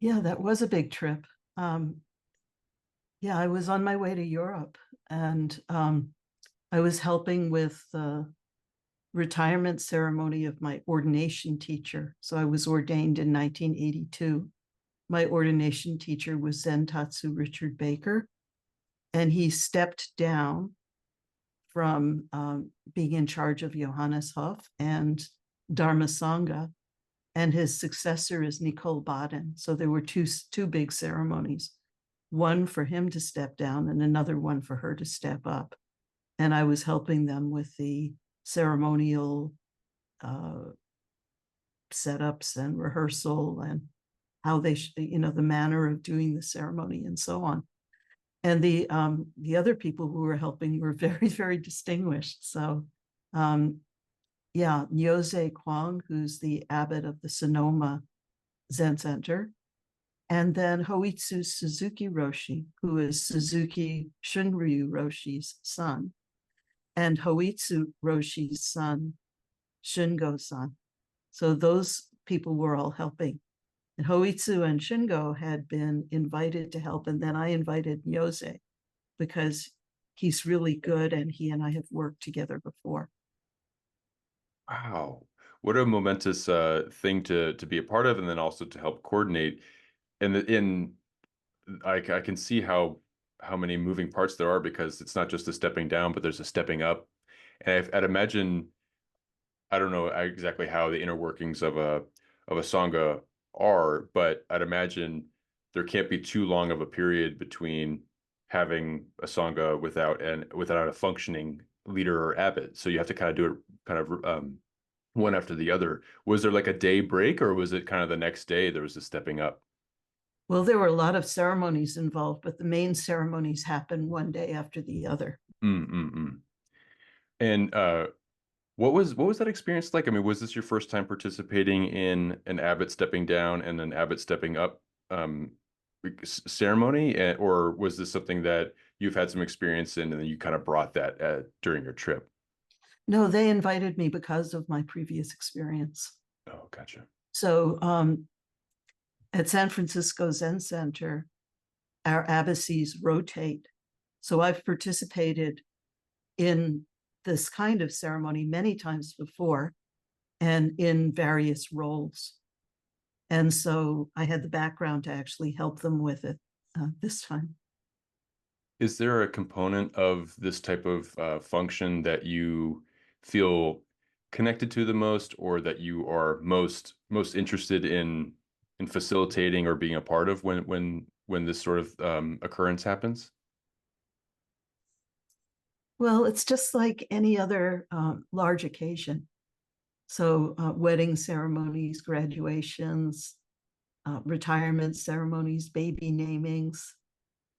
Yeah, that was a big trip. Yeah, I was on my way to Europe, and I was helping with the retirement ceremony of my ordination teacher. So I was ordained in 1982. My ordination teacher was Zen Tatsu Richard Baker, and he stepped down from being in charge of Johannes Hof and Dharma Sangha, and his successor is Nicole Baden. So there were two big ceremonies, one for him to step down and another one for her to step up. And I was helping them with the ceremonial setups and rehearsal and how they, the manner of doing the ceremony and so on. And the other people who were helping were very, very distinguished. So, yeah, Nyose Kwang, who's the abbot of the Sonoma Zen Center, and then Hoitsu Suzuki Roshi, who is Suzuki Shunryu Roshi's son, and Hoitsu Roshi's son, Shingo-san. So those people were all helping. And Hoitsu and Shingo had been invited to help, and then I invited Nyose because he's really good and he and I have worked together before. Wow. What a momentous thing to be a part of, and then also to help coordinate. And I can see how many moving parts there are, because it's not just a stepping down, but there's a stepping up. And I'd imagine, I don't know exactly how the inner workings of a sangha are, but I'd imagine there can't be too long of a period between having a sangha without a functioning leader or abbot. So you have to kind of do it kind of one after the other. Was there like a day break, or was it kind of the next day there was a stepping up? Well, there were a lot of ceremonies involved, but the main ceremonies happened one day after the other. Mm-mm-mm. And what was that experience like? I mean, was this your first time participating in an abbot stepping down and an abbot stepping up ceremony, or was this something that you've had some experience in, and then you kind of brought that during your trip? No, they invited me because of my previous experience. Oh, gotcha. So at San Francisco Zen Center, our abbacies rotate. So I've participated in this kind of ceremony many times before and in various roles. And so I had the background to actually help them with it this time. Is there a component of this type of function that you feel connected to the most, or that you are most interested in facilitating or being a part of when this sort of occurrence happens? Well, it's just like any other large occasion. So wedding ceremonies, graduations, retirement ceremonies, baby namings,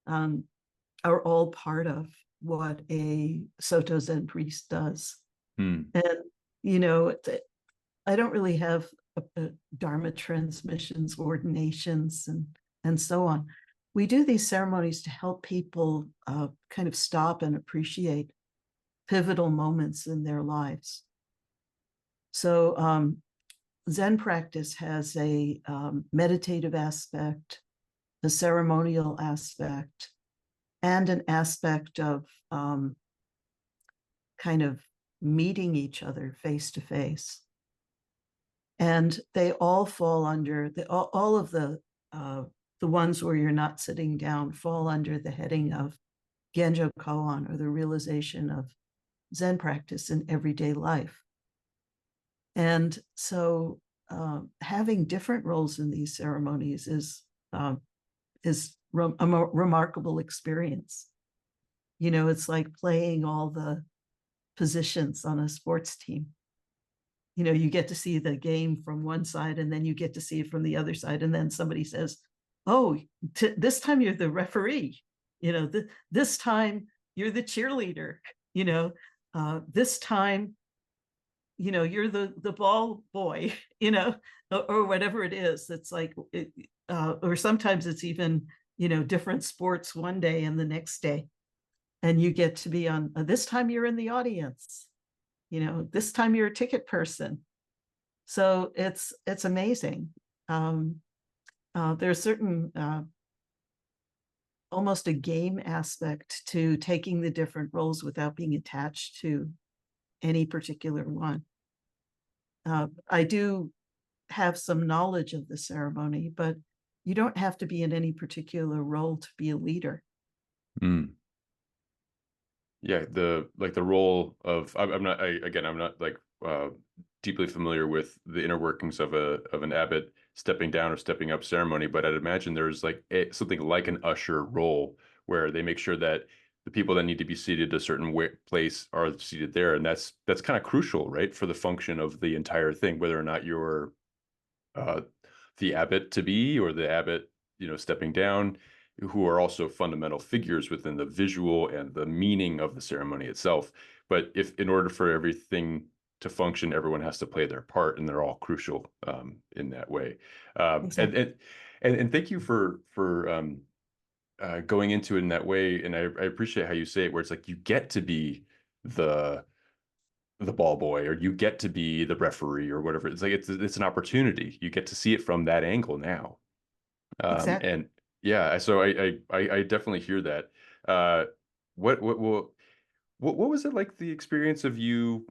um, are all part of what a Soto Zen priest does. Hmm. And, you know, I don't really have a Dharma transmissions, ordinations, and so on. We do these ceremonies to help people kind of stop and appreciate pivotal moments in their lives. So Zen practice has a meditative aspect, a ceremonial aspect, and an aspect of kind of meeting each other face to face. And they all fall under all of the ones where you're not sitting down fall under the heading of Genjo Koan, or the realization of Zen practice in everyday life. And so having different roles in these ceremonies is a remarkable experience. You know, it's like playing all the positions on a sports team. You know, you get to see the game from one side and then you get to see it from the other side. And then somebody says, oh, this time you're the referee. You know, this time you're the cheerleader. You know, this time, you know, you're the ball boy, you know, or whatever it is. It's like, or sometimes it's even, you know, different sports one day and the next day. And you get to be on, this time you're in the audience, you know, this time you're a ticket person. So it's amazing. There's certain almost a game aspect to taking the different roles without being attached to any particular one. I do have some knowledge of the ceremony, but you don't have to be in any particular role to be a leader. Mm. Yeah, the role of I'm not again I'm not like deeply familiar with the inner workings of an abbot stepping down or stepping up ceremony, but I'd imagine there's like something like an usher role where they make sure that the people that need to be seated a certain place are seated there, and that's kind of crucial, right, for the function of the entire thing, whether or not you're uh, the abbot to be or the abbot, stepping down, who are also fundamental figures within the visual and the meaning of the ceremony itself. But if in order for everything to function, everyone has to play their part, and they're all crucial in that way. Um, and, Exactly. and and thank you for going into it in that way. And I appreciate how you say it, where it's like you get to be the the ball boy, or you get to be the referee, or whatever. It's like it's an opportunity. You get to see it from that angle now. Exactly. And yeah, so I definitely hear that. Uh, what was it like, the experience of you,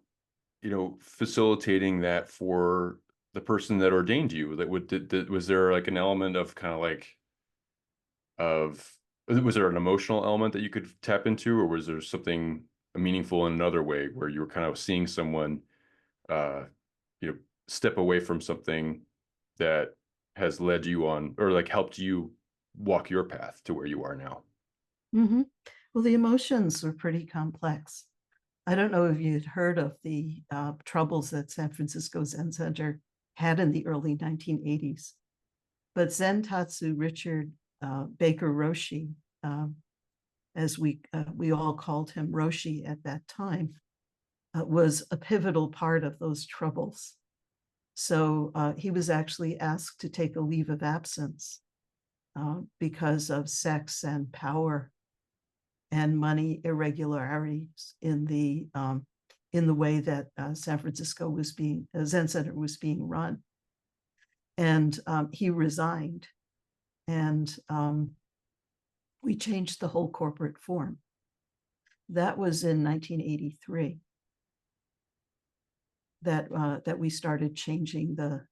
facilitating that for the person that ordained you? That was there like an element of kind of like of was there an emotional element that you could tap into, or was there something meaningful in another way where you were kind of seeing someone uh, step away from something that has led you on, or like helped you walk your path to where you are now? Hmm. Well, the emotions were pretty complex. I don't know if you'd heard of the troubles that San Francisco Zen Center had in the early 1980s, but Zen Tatsu Richard Baker Roshi, as we all called him Roshi at that time, was a pivotal part of those troubles. So he was actually asked to take a leave of absence because of sex and power and money irregularities in the way that San Francisco was being Zen Center was being run, and he resigned, and we changed the whole corporate form. That was in 1983 that we started changing the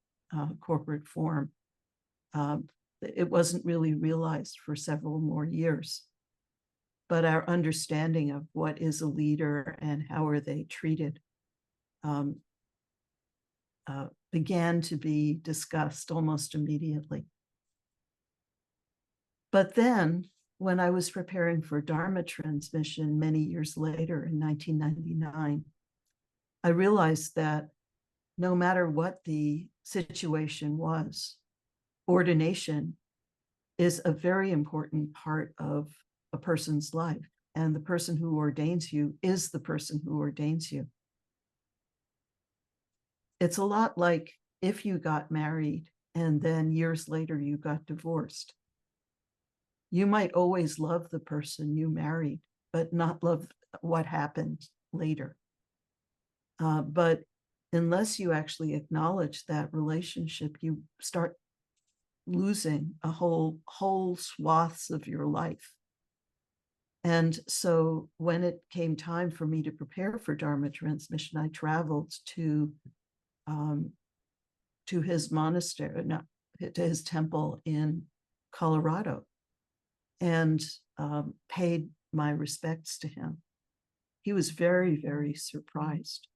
corporate form. It wasn't really realized for several more years, but our understanding of what is a leader and how are they treated um, began to be discussed almost immediately. But then, when I was preparing for Dharma transmission many years later in 1999, I realized that no matter what the situation was, ordination is a very important part of a person's life. And the person who ordains you is the person who ordains you. It's a lot like if you got married and then years later you got divorced. You might always love the person you married, but not love what happened later. But unless you actually acknowledge that relationship, you start losing a whole swaths of your life. And so when it came time for me to prepare for Dharma transmission, I traveled um, to his monastery, not to his temple in Colorado, and paid my respects to him. He was very, very surprised.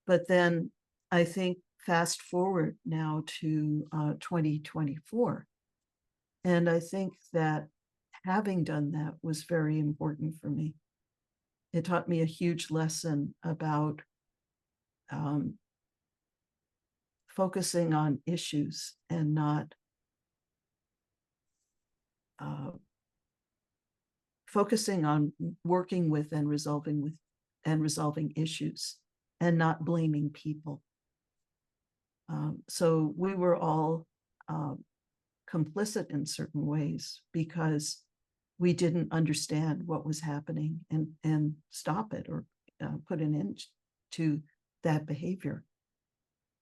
But then I think fast forward now to 2024. And I think that having done that was very important for me. It taught me a huge lesson about um, focusing on issues and not uh, focusing on working with and resolving issues and not blaming people. So we were all complicit in certain ways because we didn't understand what was happening and stop it or put an end to that behavior.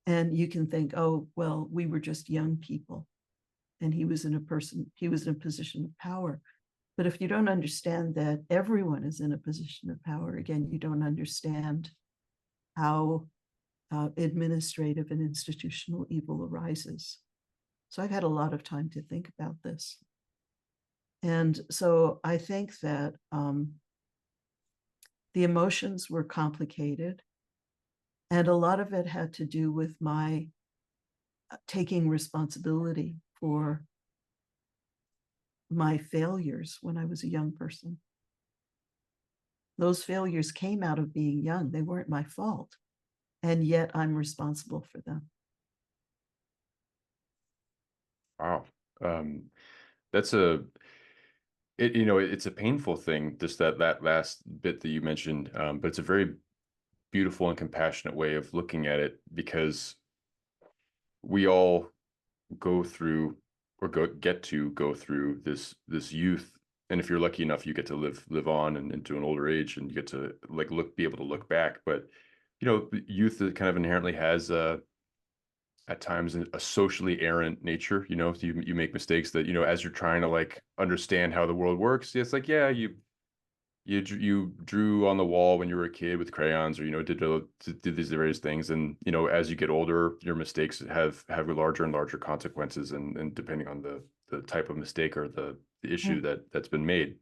And you can think, oh, well, we were just young people. and he was in a position of power. But if you don't understand that everyone is in a position of power, again, you don't understand how administrative and institutional evil arises. So I've had a lot of time to think about this. And so I think that the emotions were complicated, and a lot of it had to do with my taking responsibility for my failures when I was a young person. Those failures came out of being young. They weren't my fault, and yet I'm responsible for them. Wow. That's it's a painful thing, just that last bit that you mentioned, but it's a very beautiful and compassionate way of looking at it, because we all go through or get to go through this youth, and if you're lucky enough, you get to live on and into an older age, and you get to be able to look back. But youth kind of inherently has at times a socially errant nature. If you make mistakes that, as you're trying to understand how the world works, it's like, yeah, you drew on the wall when you were a kid with crayons, or did these various things, and as you get older, your mistakes have larger and larger consequences, and depending on the type of mistake or the issue that's been made,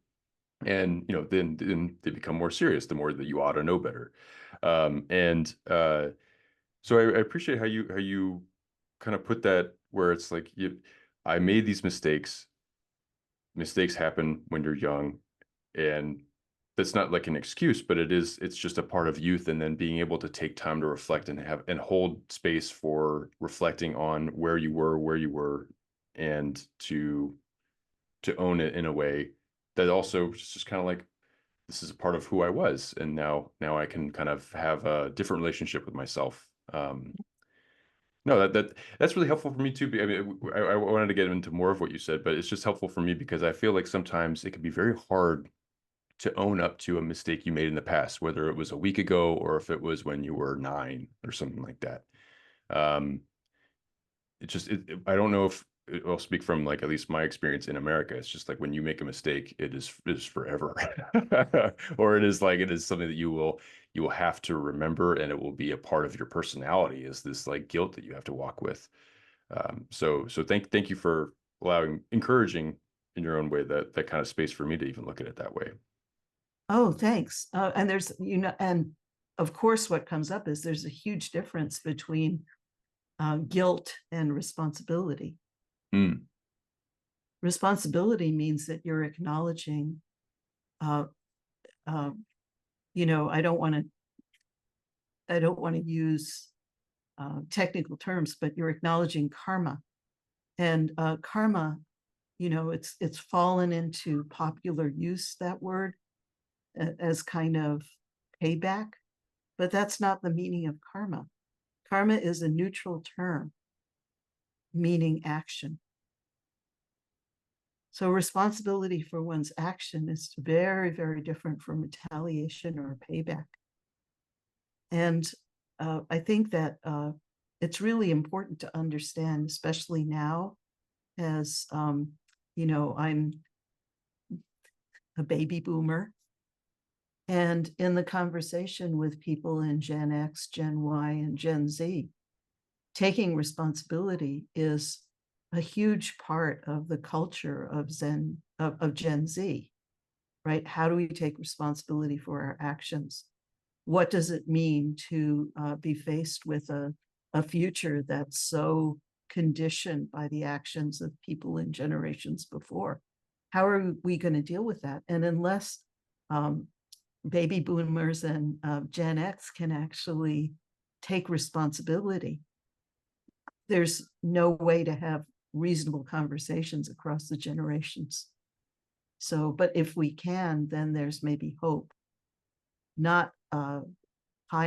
and then they become more serious the more that you ought to know better. And so I appreciate how you kind of put that, where it's like, I made these mistakes happen when you're young, and that's not like an excuse, but it's just a part of youth. And then being able to take time to reflect and hold space for reflecting on where you were, and to own it in a way that also just kind of like, this is a part of who I was, and now I can kind of have a different relationship with myself. No, that's really helpful for me too. I mean, I wanted to get into more of what you said, but it's just helpful for me because I feel like sometimes it can be very hard to own up to a mistake you made in the past, whether it was a week ago or if it was when you were 9 or something like that. Um, I don't know if I'll speak from at least my experience in America. It's just like, when you make a mistake, it is forever, or it is something that you will have to remember, and it will be a part of your personality, is this guilt that you have to walk with. So thank you for encouraging in your own way that kind of space for me to even look at it that way. Oh, thanks. And and of course, what comes up is there's a huge difference between guilt and responsibility. Mm. Responsibility means that you're acknowledging, I don't want to use technical terms, but you're acknowledging karma. And karma, it's fallen into popular use, that word, as kind of payback, but that's not the meaning of karma. Karma is a neutral term meaning action. So responsibility for one's action is very, very different from retaliation or payback. And I think that it's really important to understand, especially now, as I'm a baby boomer, and in the conversation with people in Gen X, Gen Y, and Gen Z, taking responsibility is a huge part of the culture of Gen Z, right? How do we take responsibility for our actions? What does it mean to be faced with a future that's so conditioned by the actions of people in generations before? How are we going to deal with that? And unless baby boomers and Gen X can actually take responsibility, there's no way to have reasonable conversations across the generations. So, but if we can, then there's maybe hope, not high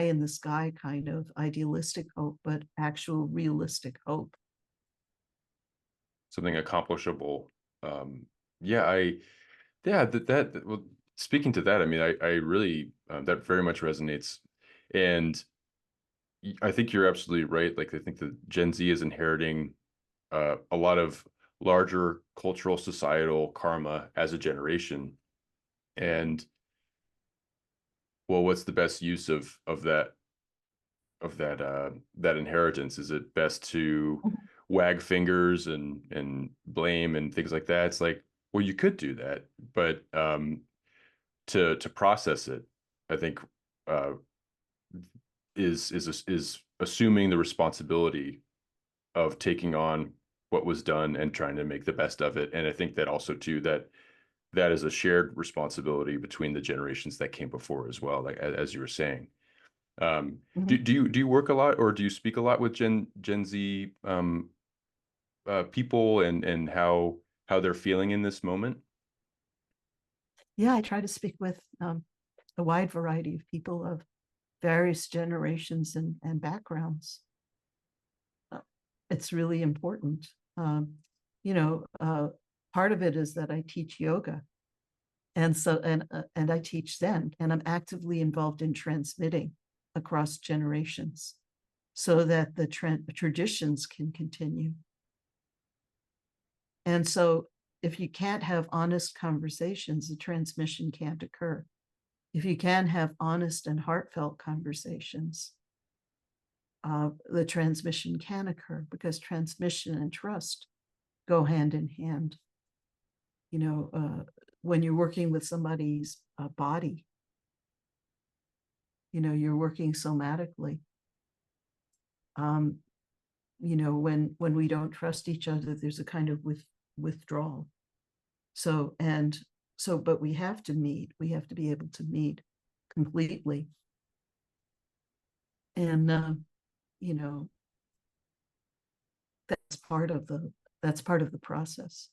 in the sky kind of idealistic hope, but actual realistic hope. Something accomplishable. Yeah, well, speaking to that, I mean, I really, that very much resonates. And I think you're absolutely right. I think that Gen Z is inheriting a lot of larger cultural societal karma as a generation. And well, what's the best use of that inheritance? Is it best to Mhm. wag fingers and blame and things like that? It's like, well, you could do that, but to process it, I think uh, is assuming the responsibility of taking on what was done and trying to make the best of it. And I think that also too that is a shared responsibility between the generations that came before as well, like as you were saying. Mhm. Do you work a lot, or do you speak a lot with Gen Z people, and how they're feeling in this moment? Yeah, I try to speak with a wide variety of people of various generations and backgrounds. Uh, It's really important. Um, you know, part of it is that I teach yoga, and I teach Zen, and I'm actively involved in transmitting across generations so that the traditions can continue. And so, if you can't have honest conversations, the transmission can't occur. If you can have honest and heartfelt conversations, the transmission can occur, because transmission and trust go hand in hand. You know, when you're working with somebody's body, you know, you're working somatically. Um, you know, when we don't trust each other, there's a kind of withdrawal. So and so, but we have to meet. We have to be able to meet completely, and you know, that's part of the process.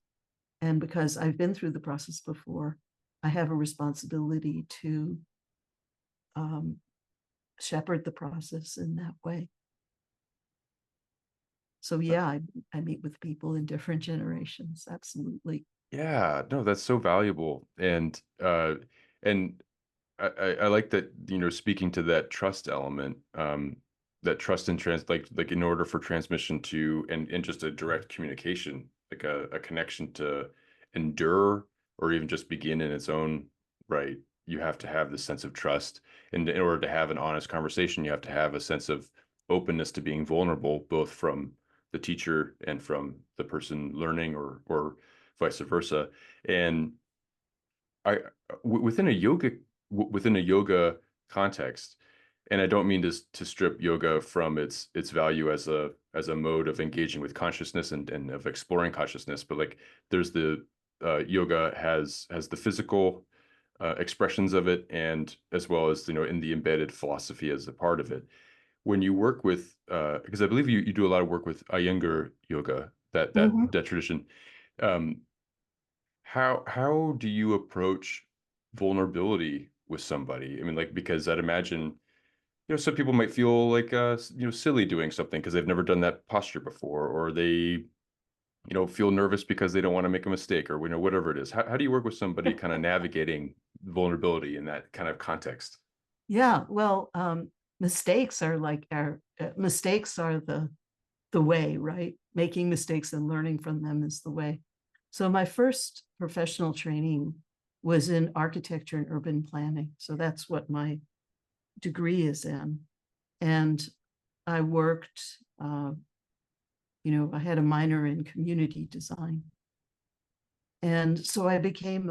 And because I've been through the process before, I have a responsibility to um, shepherd the process in that way. So yeah, I meet with people in different generations. Absolutely. Yeah, no, that's so valuable. And I like that, speaking to that trust element, that trust and like in order for transmission to and just a direct communication, like a connection to endure or even just begin in its own right, you have to have this sense of trust. And in order to have an honest conversation, you have to have a sense of openness to being vulnerable, both from the teacher and from the person learning, or vice versa. And I within a yoga context, and I don't mean to strip yoga from its value as a mode of engaging with consciousness and of exploring consciousness, but like there's the yoga has the physical expressions of it, and as well as in the embedded philosophy as a part of it. When you work with because I believe you do a lot of work with Iyengar Yoga, Mhm. that tradition. Um, how do you approach vulnerability with somebody? I mean, like, because I'd imagine, some people might feel like silly doing something because they've never done that posture before, or they, feel nervous because they don't want to make a mistake, or whatever it is. How do you work with somebody kind of navigating vulnerability in that kind of context? Yeah, well, mistakes are the way, right? Making mistakes and learning from them is the way. So my first professional training was in architecture and urban planning. So that's what my degree is in. And I worked, I had a minor in community design. And so it became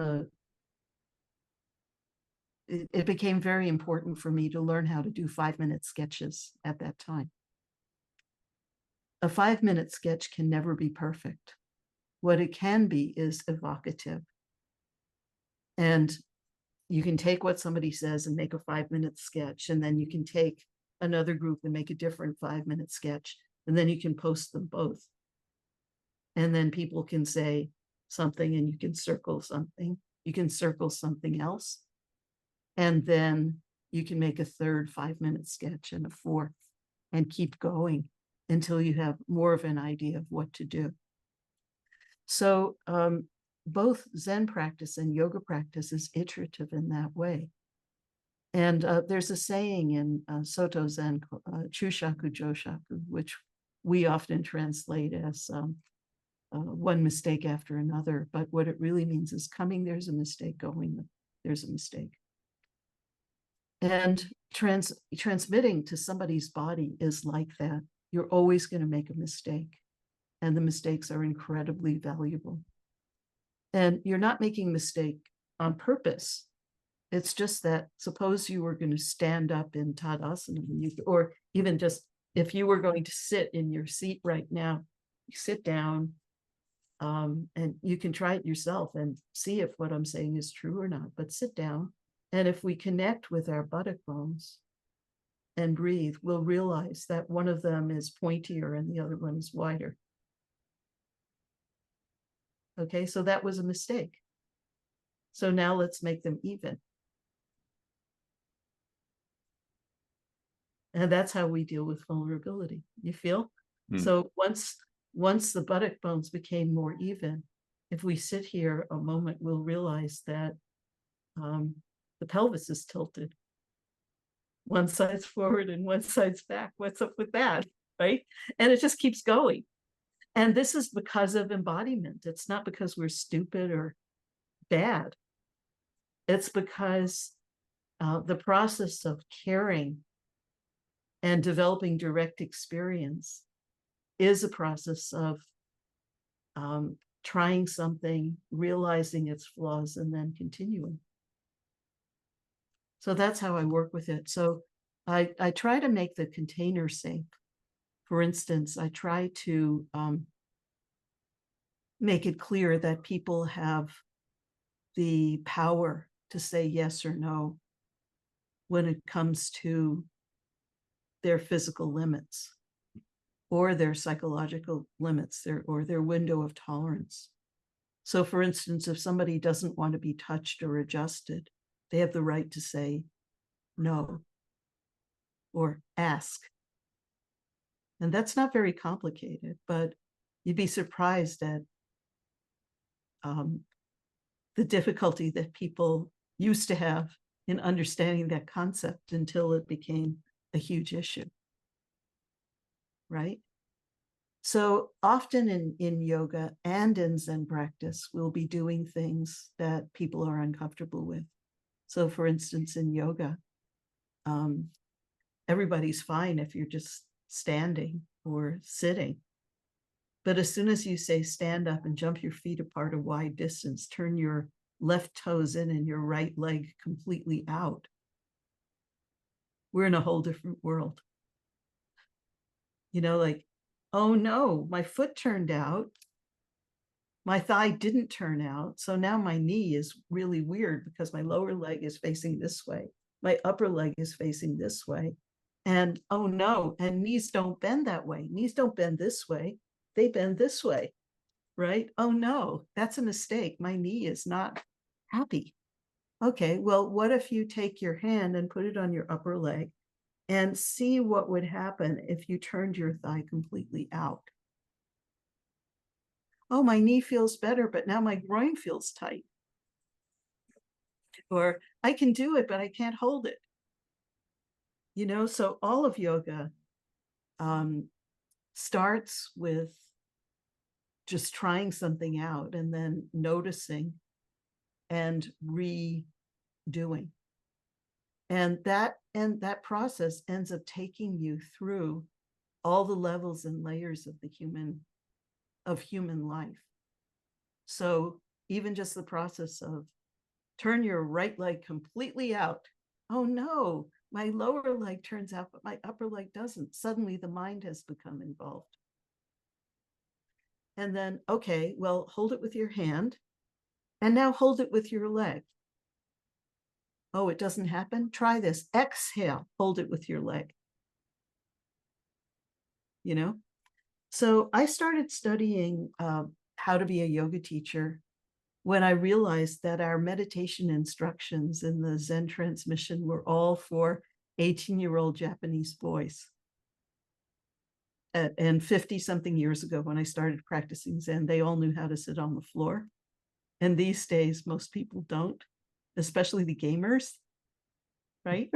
very important for me to learn how to do 5-minute sketches at that time. A 5-minute sketch can never be perfect. What it can be is evocative. And you can take what somebody says and make a 5-minute sketch, and then you can take another group and make a different 5-minute sketch, and then you can post them both. And then people can say something, and you can circle something. You can circle something else. And then you can make a third 5-minute sketch and a fourth, and keep going until you have more of an idea of what to do. So both Zen practice and yoga practice is iterative in that way. And there's a saying in Soto Zen, Chushaku Joshaku, which we often translate as one mistake after another. But what it really means is coming, there's a mistake, going, there's a mistake. And transmitting to somebody's body is like that. You're always going to make a mistake, and the mistakes are incredibly valuable. And you're not making a mistake on purpose. It's just that suppose you were going to stand up in Tadasana, or even just if you were going to sit in your seat right now, you sit down, and you can try it yourself and see if what I'm saying is true or not, but sit down. And if we connect with our buttock bones and breathe, we'll realize that one of them is pointier and the other one is wider. Okay, so that was a mistake. So now let's make them even. And that's how we deal with vulnerability. You feel? So once the buttock bones became more even, if we sit here a moment, we'll realize that the pelvis is tilted. One side's forward and one side's back. What's up with that, right? And it just keeps going. And this is because of embodiment. It's not because we're stupid or bad. It's because the process of caring and developing direct experience is a process of trying something, realizing its flaws, and then continuing. So that's how I work with it. So I try to make the container safe. For instance, I try to make it clear that people have the power to say yes or no when it comes to their physical limits or their psychological limits, or their window of tolerance. So for instance, if somebody doesn't want to be touched or adjusted, they have the right to say no or ask. And that's not very complicated, but you'd be surprised at the difficulty that people used to have in understanding that concept until it became a huge issue. Right? So often in yoga and in Zen practice, we'll be doing things that people are uncomfortable with. So for instance, in yoga, everybody's fine if you're just standing or sitting. But as soon as you say stand up and jump your feet apart a wide distance, turn your left toes in and your right leg completely out, we're in a whole different world. You know, like, oh no, my foot turned out. My thigh didn't turn out. So now my knee is really weird because my lower leg is facing this way. My upper leg is facing this way. And oh no, and knees don't bend that way. Knees don't bend this way. They bend this way, right? Oh no, that's a mistake. My knee is not happy. Okay, well, what if you take your hand and put it on your upper leg and see what would happen if you turned your thigh completely out? Oh, my knee feels better, but now my groin feels tight. Or I can do it, but I can't hold it. You know, so all of yoga starts with just trying something out and then noticing and redoing. And that process ends up taking you through all the levels and layers of human life. So even just the process of turn your right leg completely out. Oh no, my lower leg turns out, but my upper leg doesn't. Suddenly the mind has become involved. And then, okay, well, hold it with your hand. And now hold it with your leg. Oh, it doesn't happen? Try this. Exhale, hold it with your leg. You know? So I started studying how to be a yoga teacher when I realized that our meditation instructions in the Zen transmission were all for 18-year-old Japanese boys. And 50-something years ago, when I started practicing Zen, they all knew how to sit on the floor. And these days, most people don't, especially the gamers, right?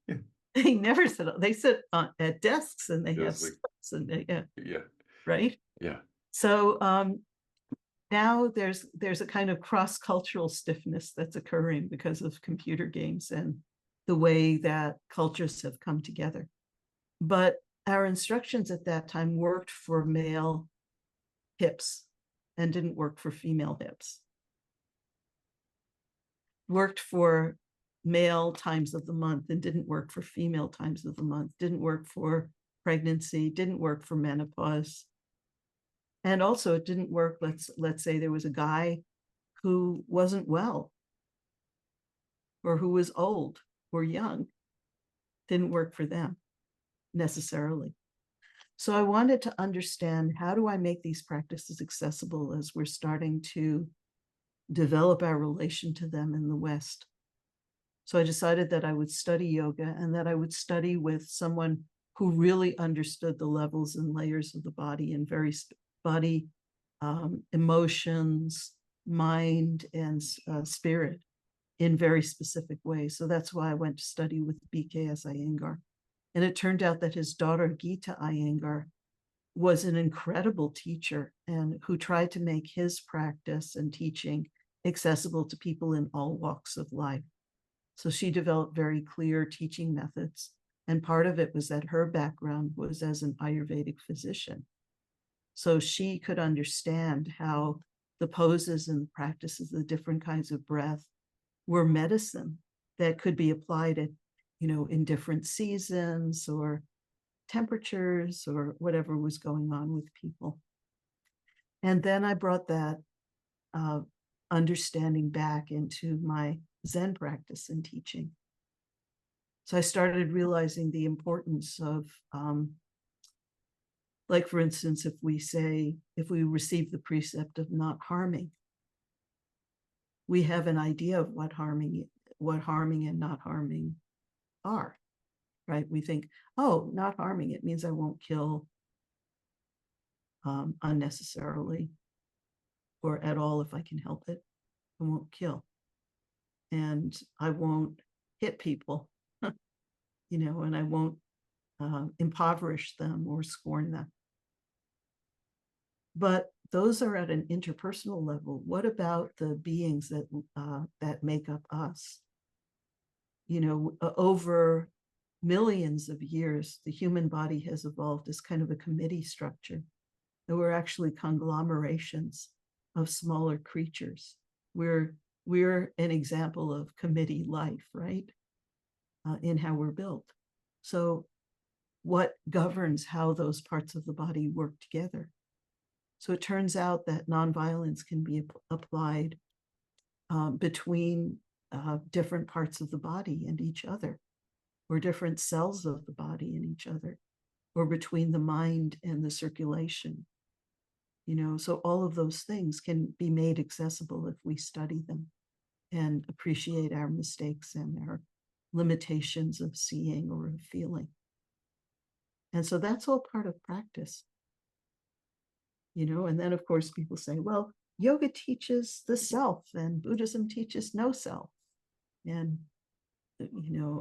Yeah. They never sit, they sit at desks and they have Just like, steps and they, yeah, right? yeah. So now there's a kind of cross-cultural stiffness that's occurring because of computer games and the way that cultures have come together. But our instructions at that time worked for male hips and didn't work for female hips. Worked for male times of the month and didn't work for female times of the month, didn't work for pregnancy, didn't work for menopause. And also it didn't work, let's say there was a guy who wasn't well or who was old or young, didn't work for them necessarily. So I wanted to understand, how do I make these practices accessible as we're starting to develop our relation to them in the West? So I decided that I would study yoga and that I would study with someone who really understood the levels and layers of the body and body, emotions, mind, and spirit in very specific ways. So that's why I went to study with BKS Iyengar. And it turned out that his daughter, Gita Iyengar, was an incredible teacher and who tried to make his practice and teaching accessible to people in all walks of life. So she developed very clear teaching methods. And part of it was that her background was as an Ayurvedic physician. So she could understand how the poses and the practices, the different kinds of breath, were medicine that could be applied at, in different seasons or temperatures or whatever was going on with people. And then I brought that understanding back into my Zen practice and teaching. So I started realizing the importance of, like, for instance, if we receive the precept of not harming, we have an idea of what harming and not harming are, right? We think, oh, not harming, it means I won't kill unnecessarily or at all if I can help it. I won't kill. And I won't hit people, and I won't impoverish them or scorn them. But those are at an interpersonal level. What about the beings that make up us? Over millions of years, the human body has evolved as kind of a committee structure. And we're actually conglomerations of smaller creatures. We're an example of committee life, right? In how we're built. So what governs how those parts of the body work together? So it turns out that nonviolence can be applied between different parts of the body and each other, or different cells of the body and each other, or between the mind and the circulation. So all of those things can be made accessible if we study them and appreciate our mistakes and our limitations of seeing or of feeling. And so that's all part of practice. And then of course people say, well, yoga teaches the self and Buddhism teaches no self. And,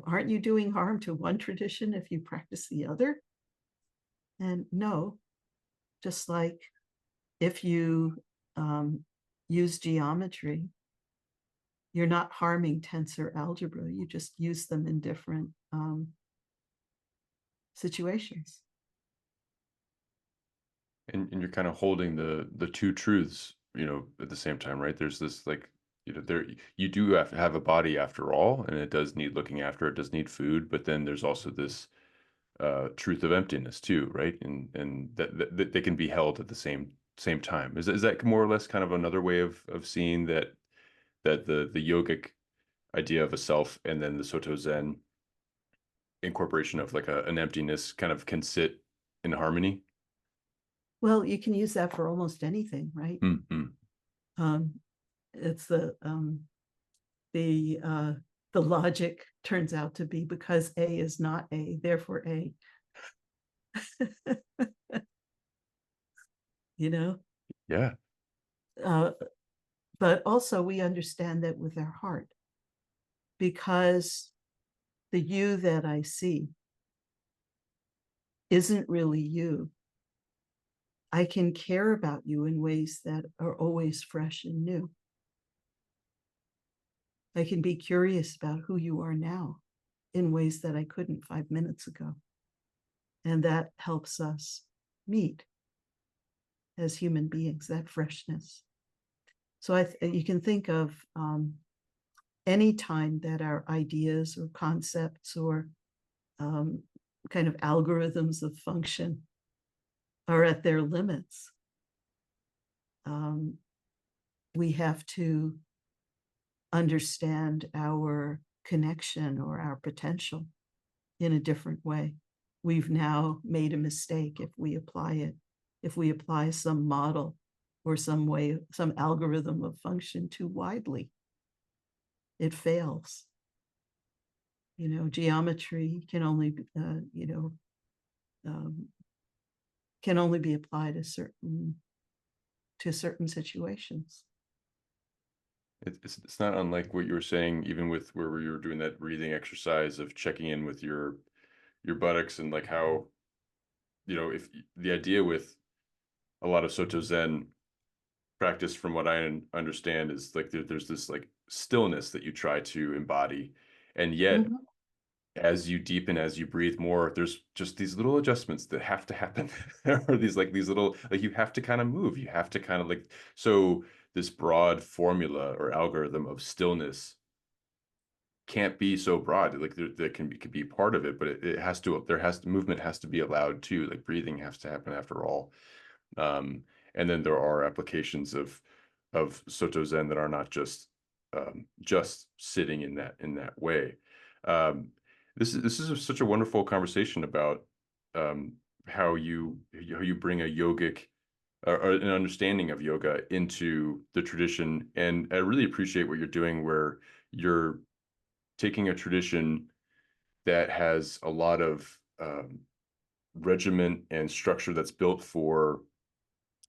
aren't you doing harm to one tradition if you practice the other? And no, just like if you use geometry, you're not harming tensor algebra. You just use them in different situations. And you're kind of holding the two truths, at the same time, right? There's this, like, there, you do have a body after all, and it does need looking after, it does need food, but then there's also this truth of emptiness too, right? And that they can be held at the same time. Is that more or less kind of another way of seeing that the yogic idea of a self and then the Soto Zen incorporation of like an emptiness kind of can sit in harmony? Well, you can use that for almost anything, right? Mm-hmm. It's the logic turns out to be, because A is not A, therefore A. Yeah. But also we understand that with our heart, because the you that I see isn't really you. I can care about you in ways that are always fresh and new. I can be curious about who you are now in ways that I couldn't 5 minutes ago. And that helps us meet as human beings, that freshness. So you can think of any time that our ideas or concepts or kind of algorithms of function are at their limits. We have to understand our connection or our potential in a different way. We've now made a mistake if we apply some model or some way, some algorithm of function too widely. It fails. Geometry can only, can only be applied to certain situations. It's not unlike what you were saying, even with where you were doing that breathing exercise of checking in with your buttocks, and like how, if the idea with a lot of Soto Zen practice, from what I understand, is like there's this like stillness that you try to embody, and yet as you deepen, as you breathe more, there's just these little adjustments that have to happen, or these little, like, you have to kind of move, you have to kind of like, so this broad formula or algorithm of stillness can't be so broad. Like there can be part of it, but it has to, movement has to be allowed too. Like breathing has to happen after all. And then there are applications of Soto Zen that are not just sitting in that way. This is such a wonderful conversation about how you bring a yogic or an understanding of yoga into the tradition, and I really appreciate what you're doing, where you're taking a tradition that has a lot of regiment and structure that's built for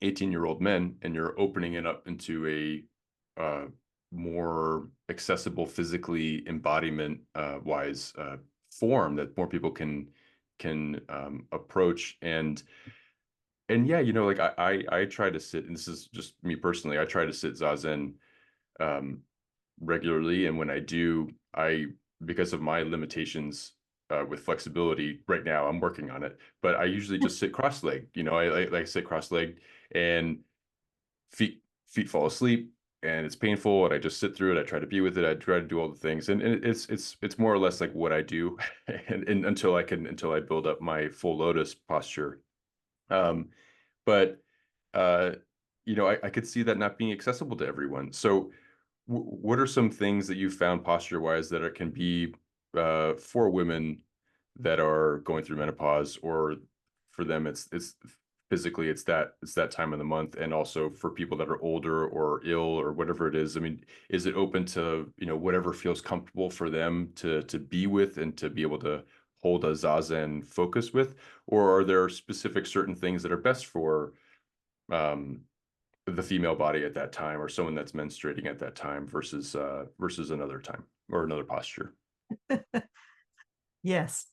18-year-old men, and you're opening it up into a more accessible, physically embodiment wise form that more people can approach. And yeah, like I try to sit, and this is just me personally, I try to sit Zazen regularly, and when I do, because of my limitations with flexibility right now, I'm working on it, but I usually just sit cross-legged. I sit cross-legged, and feet fall asleep, and it's painful, and I just sit through it. I try to be with it. I try to do all the things, and it's more or less like what I do, and until I build up my full lotus posture. But I could see that not being accessible to everyone. So what are some things that you found posture wise that can be for women that are going through menopause, or for them it's physically it's that time of the month, and also for people that are older or ill or whatever it is? I mean, is it open to whatever feels comfortable for them to be with and to be able to hold a Zazen focus with, or are there specific certain things that are best for the female body at that time, or someone that's menstruating at that time versus another time or another posture? Yes.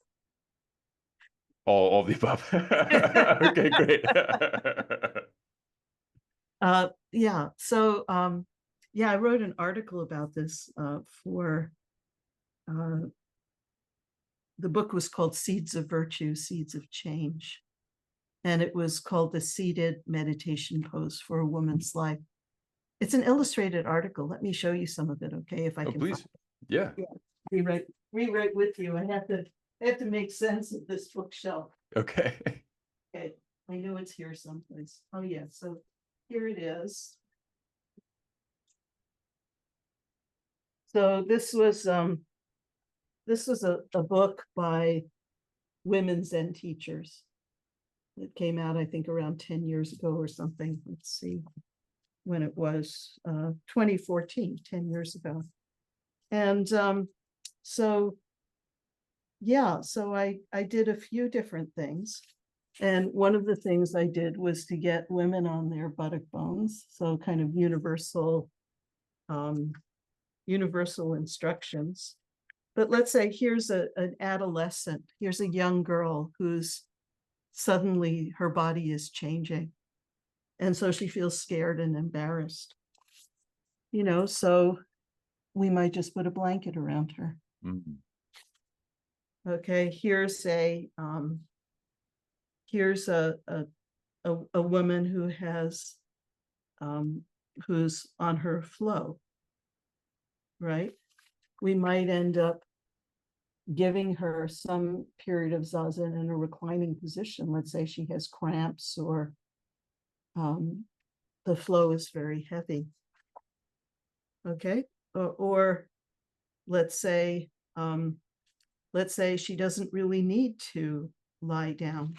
All the above. Okay, great. Yeah. So yeah, I wrote an article about this for the book was called Seeds of Virtue, Seeds of Change. And it was called The Seated Meditation Pose for a Woman's Life. It's an illustrated article. Let me show you some of it, okay? If I Oh, can please. Yeah. rewrite with you. I have to make sense of this bookshelf. Okay. Okay, I know it's here someplace. Oh yeah, so here it is. So this was a book by women Zen teachers. It came out, I think, around 10 years ago or something. Let's see when it was, 2014, 10 years ago. And so, yeah, so I did a few different things. And one of the things I did was to get women on their buttock bones. So kind of universal instructions. But let's say here's an adolescent, here's a young girl who's suddenly her body is changing. And so she feels scared and embarrassed, so we might just put a blanket around her. Mhm. Okay, here's a woman who has who's on her flow, right? We might end up giving her some period of zazen in a reclining position. Let's say she has cramps or the flow is very heavy. Okay, or let's say she doesn't really need to lie down.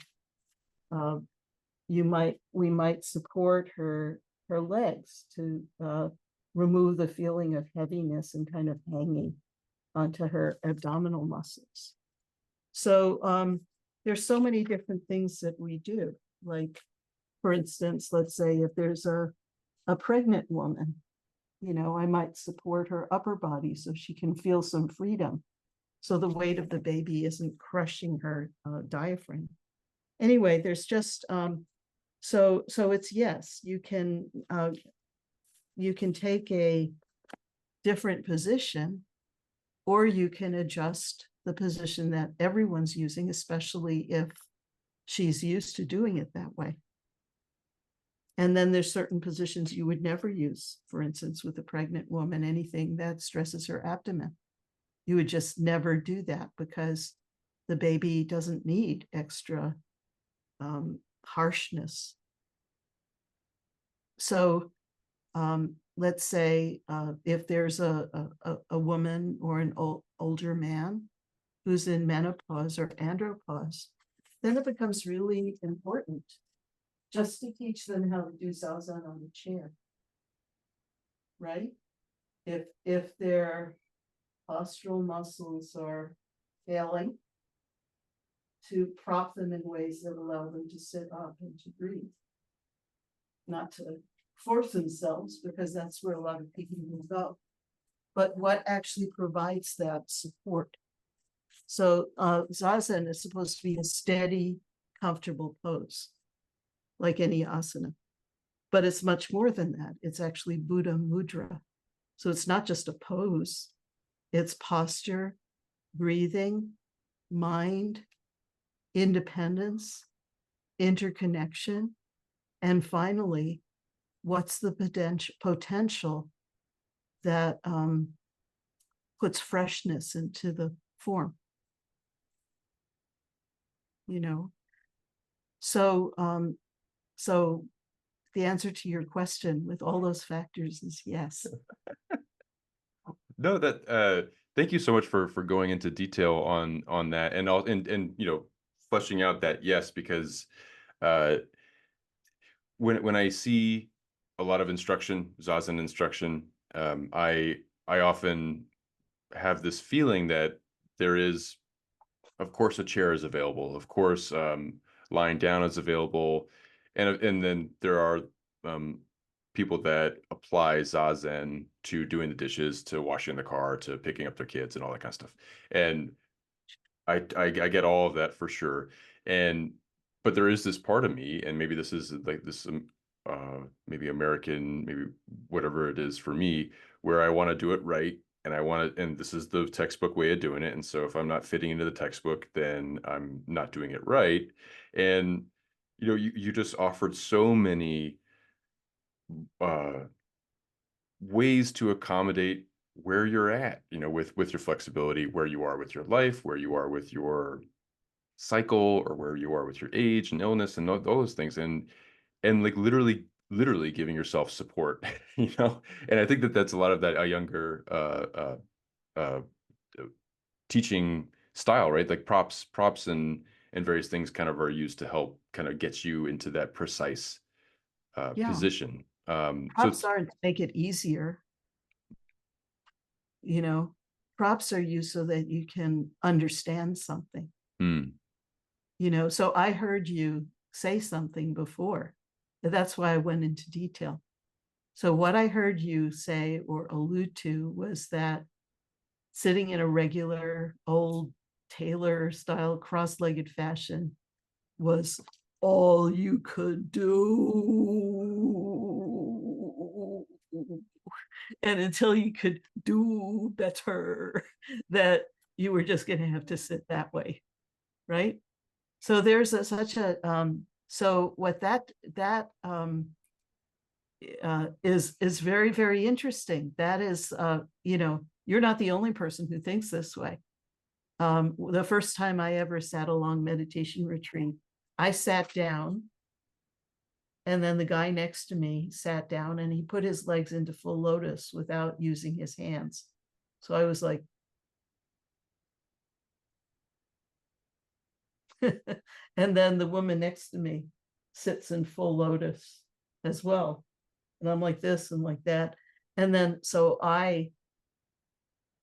We might support her legs to remove the feeling of heaviness and kind of hanging onto her abdominal muscles. So there's so many different things that we do. Like, for instance, let's say if there's a pregnant woman, I might support her upper body so she can feel some freedom, so the weight of the baby isn't crushing her diaphragm. Anyway, there's just so it's, yes, you can take a different position, or you can adjust the position that everyone's using, especially if she's used to doing it that way. And then there's certain positions you would never use. For instance, with a pregnant woman, anything that stresses her abdomen, you would just never do that because the baby doesn't need extra harshness. So let's say if there's a woman or an older man who's in menopause or andropause, then it becomes really important just to teach them how to do zazen on the chair, right? If their postural muscles are failing, to prop them in ways that allow them to sit up and to breathe, not to force themselves, because that's where a lot of people will go, but what actually provides that support. So zazen is supposed to be a steady, comfortable pose, like any asana, but it's much more than that. It's actually Buddha mudra. So it's not just a pose, it's posture, breathing, mind, independence, interconnection, and finally, what's the potential that puts freshness into the form, So so the answer to your question with all those factors is yes. No, thank you so much for going into detail on that, and all, and fleshing out that yes, because when I see a lot of instruction, zazen instruction, I often have this feeling that there is, of course, a chair is available, of course, lying down is available, and then there are people that apply zazen to doing the dishes, to washing the car, to picking up their kids, and all that kind of stuff. And I get all of that for sure. But there is this part of me, and maybe this is like this maybe American, maybe whatever it is for me, where I want to do it right, and and this is the textbook way of doing it. And so if I'm not fitting into the textbook, then I'm not doing it right. And you just offered so many uh ways to accommodate where you're at, with your flexibility, where you are with your life, where you are with your cycle, or where you are with your age and illness, and all those things, and like literally giving yourself support. And I think that that's a lot of that younger uh teaching style, right? Like props and various things kind of are used to help kind of get you into that precise Yeah, position. So props aren't to make it easier. Props are used so that you can understand something. So I heard you say something before. That's why I went into detail. So what I heard you say or allude to was that sitting in a regular old tailor style cross-legged fashion was all you could do. And until you could do better, that you were just going to have to sit that way, right? So there's such a so what that is very, very interesting. That is, you're not the only person who thinks this way. The first time I ever sat a long meditation retreat, I sat down, and then the guy next to me sat down, and he put his legs into full lotus without using his hands. So I was like, and then the woman next to me sits in full lotus as well. And I'm like this and like that. And then, so I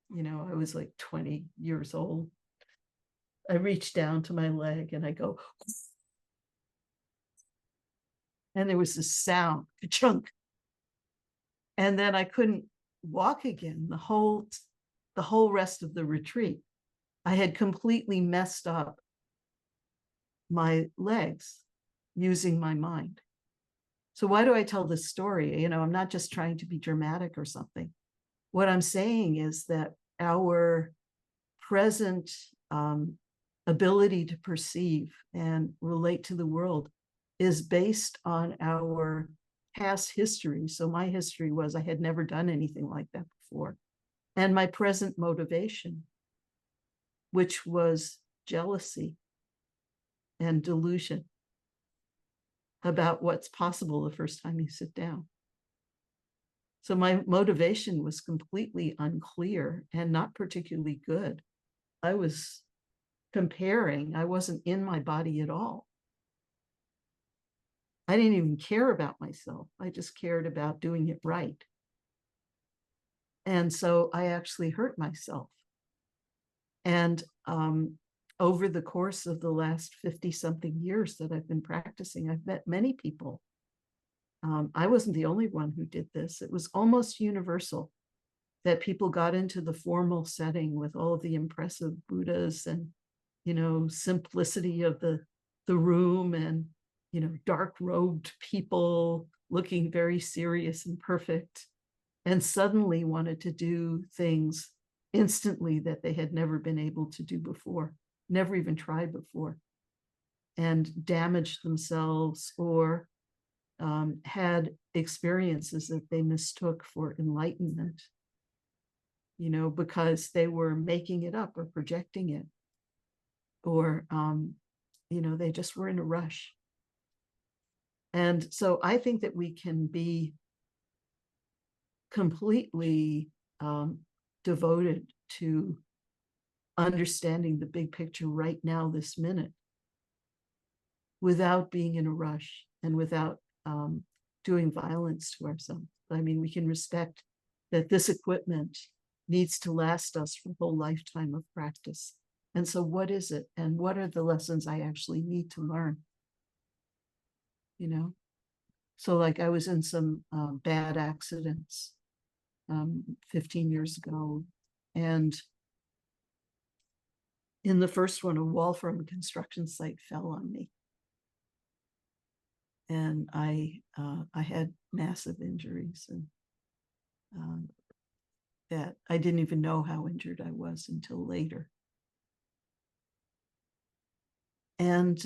was like 20 years old. I reach down to my leg and I go, and there was this sound, a chunk. And then I couldn't walk again the whole rest of the retreat. I had completely messed up my legs using my mind. So why do I tell this story? I'm not just trying to be dramatic or something. What I'm saying is that our present ability to perceive and relate to the world is based on our past history. So my history was I had never done anything like that before. And my present motivation, which was jealousy and delusion about what's possible the first time you sit down. So my motivation was completely unclear and not particularly good. I was comparing. I wasn't in my body at all. I didn't even care about myself. I just cared about doing it right. And so I actually hurt myself. And over the course of the last 50 something years that I've been practicing, I've met many people. I wasn't the only one who did this. It was almost universal that people got into the formal setting with all of the impressive Buddhas and, simplicity of the room and, dark robed people looking very serious and perfect, and suddenly wanted to do things instantly that they had never been able to do before, never even tried before, and damaged themselves or had experiences that they mistook for enlightenment, because they were making it up or projecting it, or, they just were in a rush. And so I think that we can be completely devoted to understanding the big picture right now, this minute, without being in a rush and without doing violence to ourselves. I mean, we can respect that this equipment needs to last us for a whole lifetime of practice. And so what is it? And what are the lessons I actually need to learn? So like I was in some bad accidents 15 years ago. And in the first one, a wall from a construction site fell on me. And I had massive injuries, and that I didn't even know how injured I was until later. And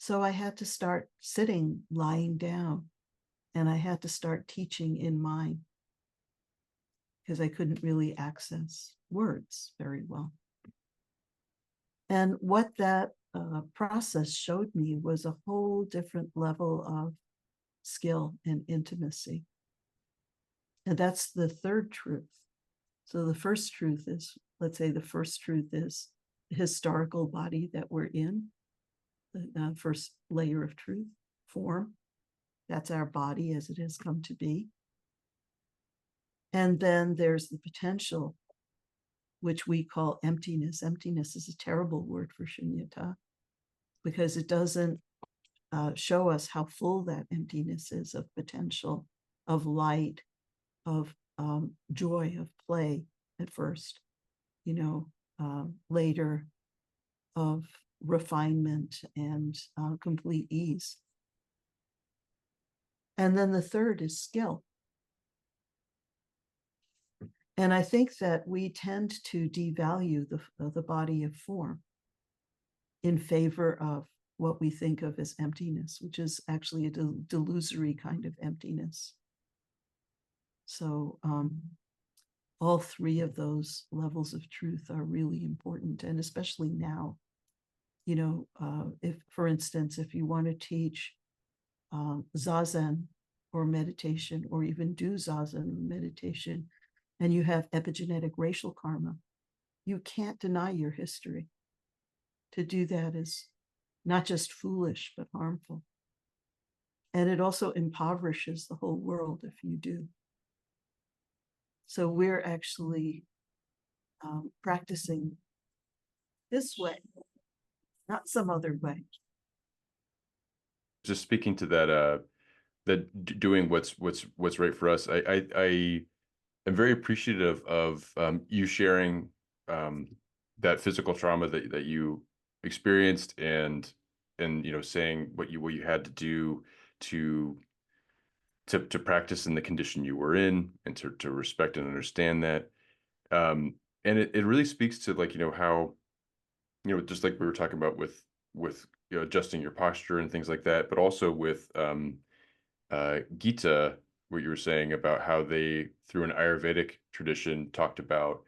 so I had to start sitting, lying down, and I had to start teaching in mind because I couldn't really access words very well. And what that process showed me was a whole different level of skill and intimacy. And that's the third truth. So the first truth is, let's say the first truth is the historical body that we're in, the first layer of truth, form. That's our body as it has come to be. And then there's the potential, which we call emptiness. Emptiness is a terrible word for shunyata because it doesn't show us how full that emptiness is of potential, of light, of joy, of play at first, later of refinement and complete ease. And then the third is skill. And I think that we tend to devalue the body of form in favor of what we think of as emptiness, which is actually a delusory kind of emptiness. So all three of those levels of truth are really important, and especially now. You know, if, for instance, if you want to teach Zazen or meditation, or even do Zazen or meditation, and you have epigenetic racial karma, you can't deny your history. To do that is not just foolish, but harmful. And it also impoverishes the whole world if you do. So we're actually practicing this way, not some other way. Just speaking to that, doing what's right for us. I am very appreciative of you sharing that physical trauma that you experienced, and you know, saying what you had to do to practice in the condition you were in, and to respect and understand that. And it really speaks to, like, you know, how, you know, just like we were talking about with you know, adjusting your posture and things like that, but also with Gita, what you were saying about how they, through an Ayurvedic tradition, talked about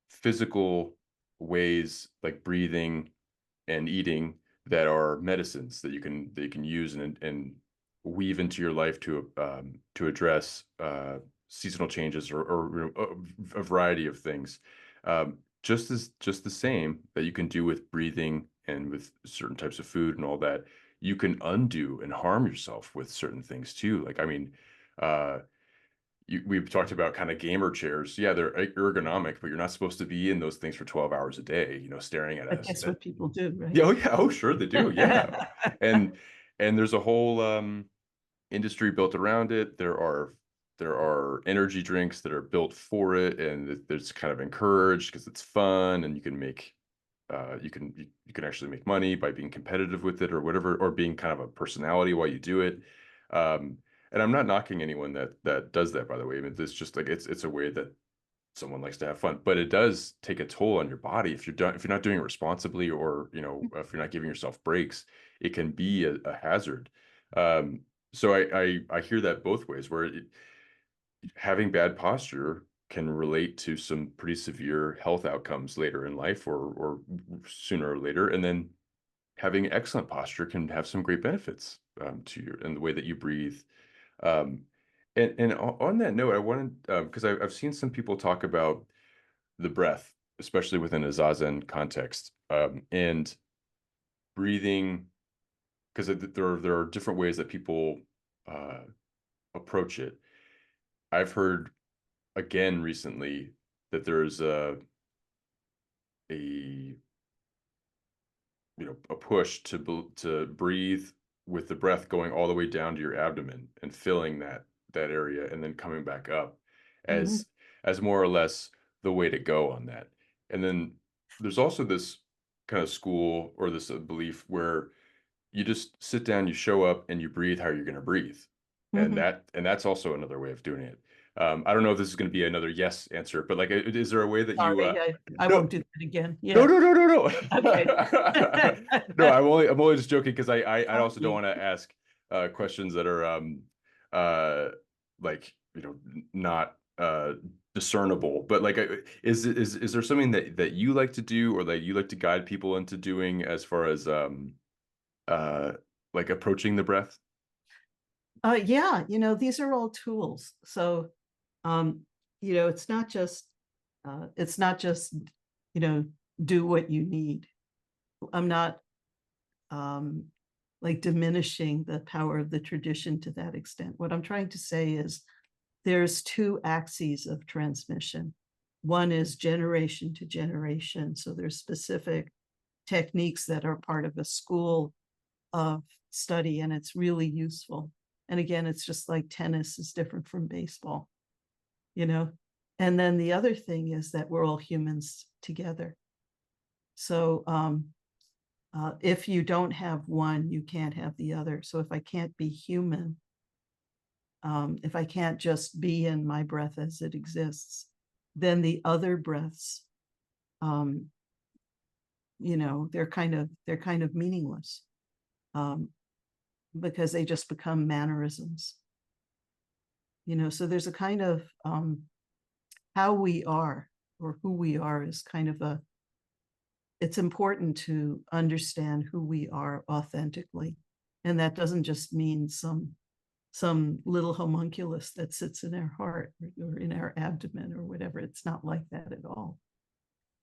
physical ways like breathing and eating that are medicines that you can use and weave into your life to address seasonal changes, or a variety of things. Just the same that you can do with breathing and with certain types of food and all that, you can undo and harm yourself with certain things too. Like, I mean, we've talked about kind of gamer chairs. Yeah, they're ergonomic, but you're not supposed to be in those things for 12 hours a day, you know, staring at I us. guess what people do, right? Yeah, oh yeah, oh sure they do. Yeah. And there's a whole industry built around it. There are energy drinks that are built for it, and it's kind of encouraged because it's fun, and you can make you can actually make money by being competitive with it or whatever, or being kind of a personality while you do it. Um, and I'm not knocking anyone that does that, by the way. I mean, it's just like it's a way that someone likes to have fun, but it does take a toll on your body if you're not doing it responsibly, or, you know, if you're not giving yourself breaks. It can be a hazard. So I hear that both ways, where having bad posture can relate to some pretty severe health outcomes later in life, or sooner or later, and then having excellent posture can have some great benefits to your and the way that you breathe. Um, and on that note, I wanted, because I've seen some people talk about the breath, especially within a Zazen context, and breathing, because there are different ways that people approach it. I've heard again recently that there's a a push to breathe with the breath going all the way down to your abdomen and filling that area, and then coming back up Mhm. as more or less the way to go on that. And then there's also this kind of school, or this belief, where you just sit down, you show up, and you breathe how you're going to breathe. And Mhm. that's also another way of doing it. I don't know if this is going to be another yes answer, but like, is there a way that you Sorry, I no won't do that again. no, Yeah. no, no, no, Okay. no. No, I'm only just joking, because I also don't You. want to ask questions that are uh like, you know, not discernible. But like, is there something that you like to do, or that you like to guide people into doing, as far as uh like approaching the breath? Yeah, these are all tools. So, um, it's not just, you know, do what you need. I'm not um, like diminishing the power of the tradition to that extent. What I'm trying to say is there's two axes of transmission. One is generation to generation. So there's specific techniques that are part of a school of study, and it's really useful. And again, it's just like tennis is different from baseball, you know? And then the other thing is that we're all humans together. So If you don't have one, you can't have the other. So if I can't be human, if I can't just be in my breath as it exists, then the other breaths, they're kind of meaningless, because they just become mannerisms. So there's a kind of how we are or who we are is kind of it's important to understand who we are authentically. And that doesn't just mean some little homunculus that sits in our heart or in our abdomen or whatever. It's not like that at all.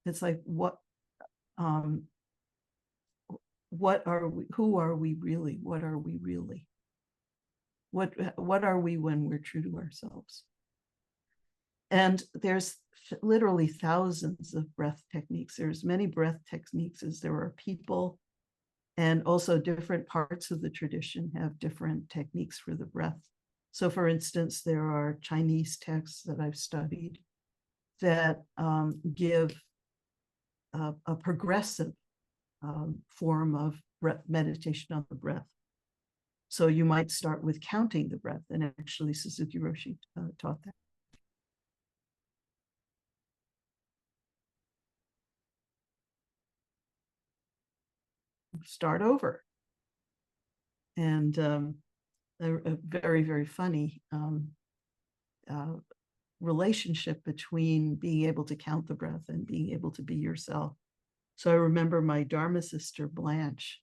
It's like, what are we? Who are we really? What are we really? What are we when we're true to ourselves? And there's literally thousands of breath techniques. There's many breath techniques as there are people, and also different parts of the tradition have different techniques for the breath. So for instance, there are Chinese texts that I've studied that give a progressive form of breath meditation on the breath. So you might start with counting the breath, and actually Suzuki Roshi taught that. Start over. And a very, very funny relationship between being able to count the breath and being able to be yourself. So I remember my Dharma sister, Blanche,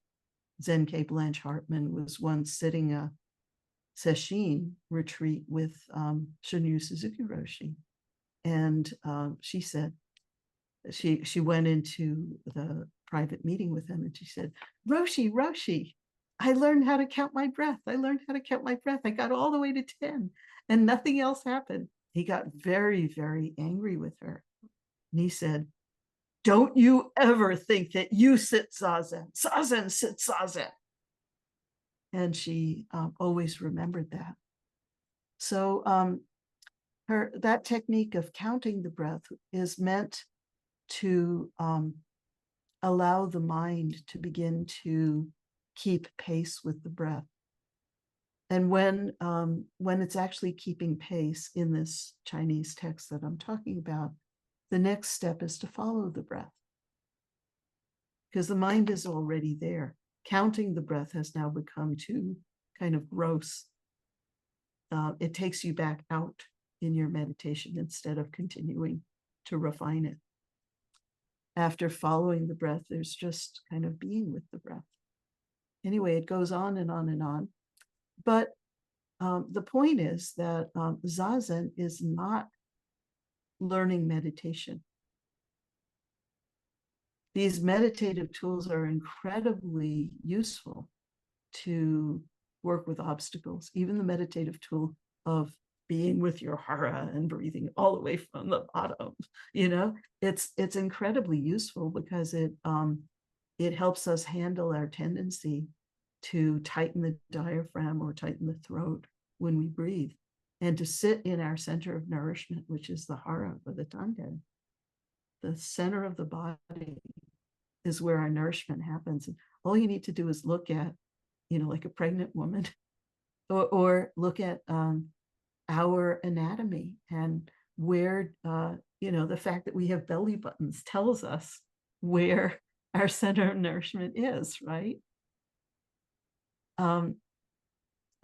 Zenke Blanche Hartman, was once sitting a sesshin retreat with Shunryu Suzuki Roshi. And she said, she went into the private meeting with him and she said, Roshi, I learned how to count my breath. I got all the way to 10 and nothing else happened. He got very, very angry with her. And he said, don't you ever think that you sit Zazen. Zazen sits Zazen. And she always remembered that. So that technique of counting the breath is meant to allow the mind to begin to keep pace with the breath. And when it's actually keeping pace in this Chinese text that I'm talking about, the next step is to follow the breath, because the mind is already there. Counting the breath has now become too kind of gross. It takes you back out in your meditation instead of continuing to refine it. After following the breath, there's just kind of being with the breath. Anyway, it goes on and on and on. But the point is that Zazen is not learning meditation. These meditative tools are incredibly useful to work with obstacles. Even the meditative tool of being with your hara and breathing all the way from the bottom, it's incredibly useful because it helps us handle our tendency to tighten the diaphragm or tighten the throat when we breathe, and to sit in our center of nourishment, which is the hara or the tanden. The center of the body is where our nourishment happens. And all you need to do is look at, like a pregnant woman, or look at our anatomy, and where, the fact that we have belly buttons tells us where our center of nourishment is, right?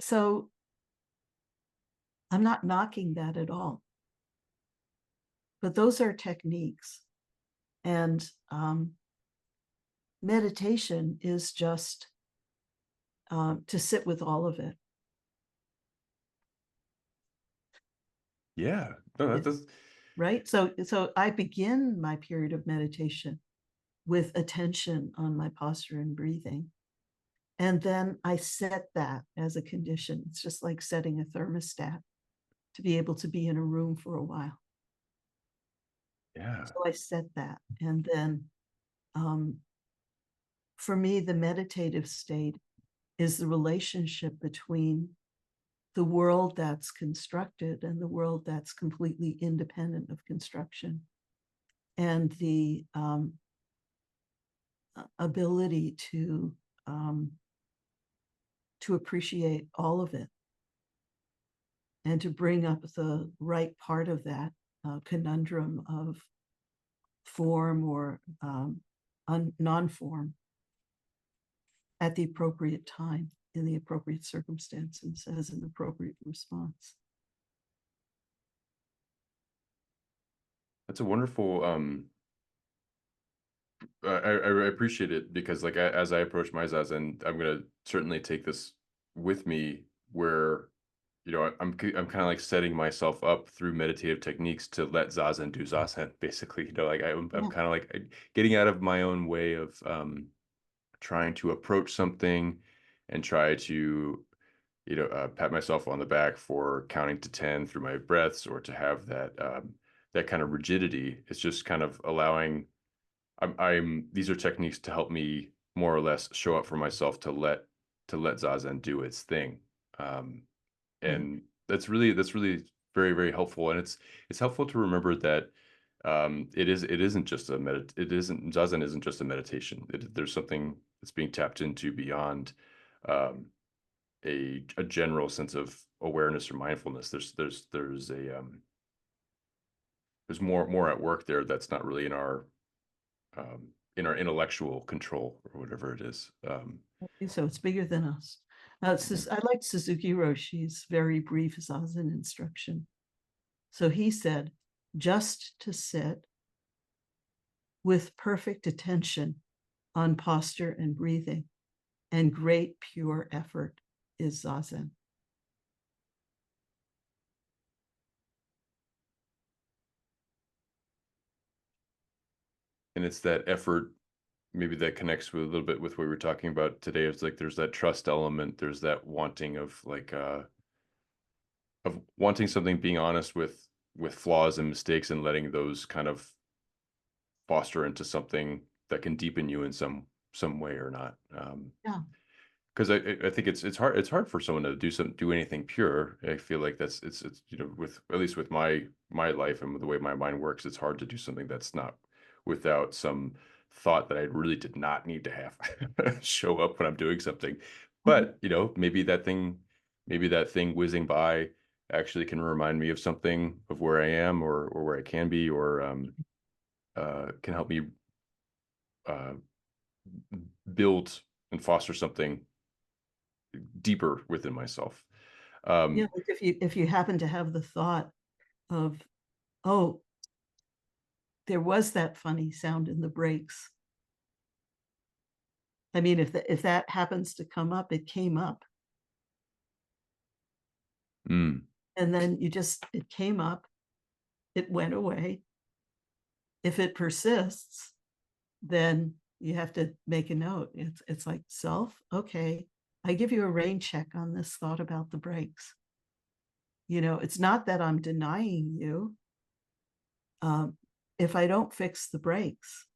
So I'm not knocking that at all. But those are techniques. And meditation is just to sit with all of it. Yeah, no, that's right. So I begin my period of meditation with attention on my posture and breathing. And then I set that as a condition. It's just like setting a thermostat to be able to be in a room for a while. yeah. So I set that. And then for me, the meditative state is the relationship between the world that's constructed and the world that's completely independent of construction. And the ability to appreciate all of it and to bring up the right part of that conundrum of form or non-form at the appropriate time, in the appropriate circumstances, as an appropriate response. That's a wonderful, I appreciate it, because like as I approach my Zazen, I'm gonna certainly take this with me, where I'm kind of like setting myself up through meditative techniques to let Zazen do Zazen, basically. Like I'm Yeah. kind of like getting out of my own way of trying to approach something and try to pat myself on the back for counting to 10 through my breaths, or to have that kind of rigidity. It's just kind of allowing. These are techniques to help me more or less show up for myself, to let Zazen do its thing. Um, Right. and that's really very, very helpful. And it's helpful to remember that it isn't just Zazen isn't just a meditation. There's something that's being tapped into beyond um, a general sense of awareness or mindfulness. There's more at work there that's not really in our intellectual control, or whatever it is. So it's bigger than us. I like Suzuki Roshi's very brief Zazen instruction. So he said, just to sit with perfect attention on posture and breathing and great pure effort is Zazen. And it's that effort, maybe that connects with a little bit with what we were talking about today. It's like there's that trust element, there's that wanting of wanting something, being honest with flaws and mistakes, and letting those kind of foster into something that can deepen you in some way or not. Yeah. Because I think it's hard for someone to do anything pure. I feel like it's with, at least with my life and with the way my mind works, it's hard to do something that's not without some thought that I really did not need to have show up when I'm doing something. Mhm. But maybe that thing whizzing by actually can remind me of something, of where I am, or where I can be, or can help me uh, build and foster something deeper within myself. Yeah, Um, like if you happen to have the thought of, oh, there was that funny sound in the brakes. I mean, if that happens to come up, it came up. mm, And then it came up, it went away. If it persists, then you have to make a note. It's like, self, okay, I give you a rain check on this thought about the brakes. It's not that I'm denying you. If I don't fix the brakes,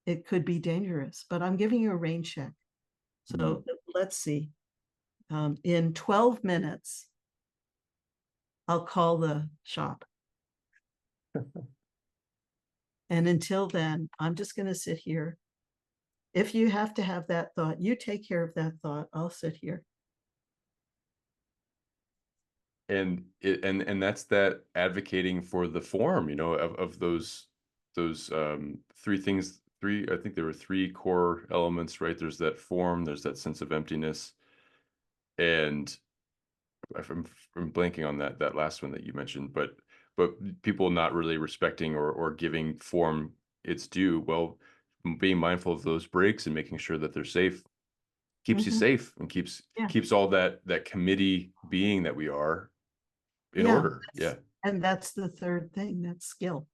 it could be dangerous, but I'm giving you a rain check. mm. So let's see. In 12 minutes, I'll call the shop. And until then, I'm just going to sit here. If you have to have that thought, you take care of that thought. I'll sit here. And that's that advocating for the form, of those three things. I think there were three core elements, right? There's that form, there's that sense of emptiness, and I'm blanking on that last one that you mentioned, but people not really respecting or giving form its due. Well, being mindful of those breaks and making sure that they're safe keeps you Mhm. safe, and keeps Yeah. keeps all that committee being that we are in Yeah. order. Yeah. And that's the third thing, that's skill.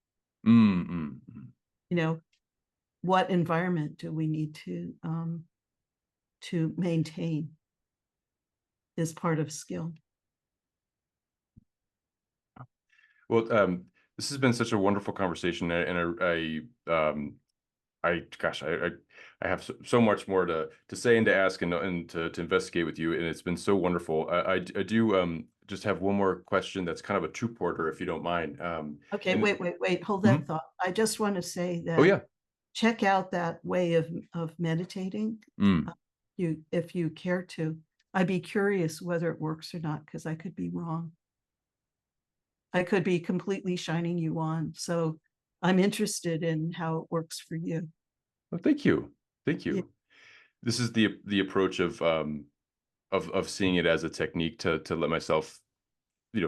Mm, mm, mm. You know, what environment do we need to maintain is part of skill. Well, this has been such a wonderful conversation, and gosh, I have so much more to say and to ask, and to investigate with you, and it's been so wonderful. I do just have one more question that's kind of a two-porter, if you don't mind. Okay, And wait, hold that Mhm. thought. I just want to say Oh that yeah. check out that way of meditating. Mm. If you care to. I'd be curious whether it works or not, because I could be wrong. I could be completely shining you on. So I'm interested in how it works for you. Well, thank you. Thank Yeah. you. This is the approach of seeing it as a technique to let myself,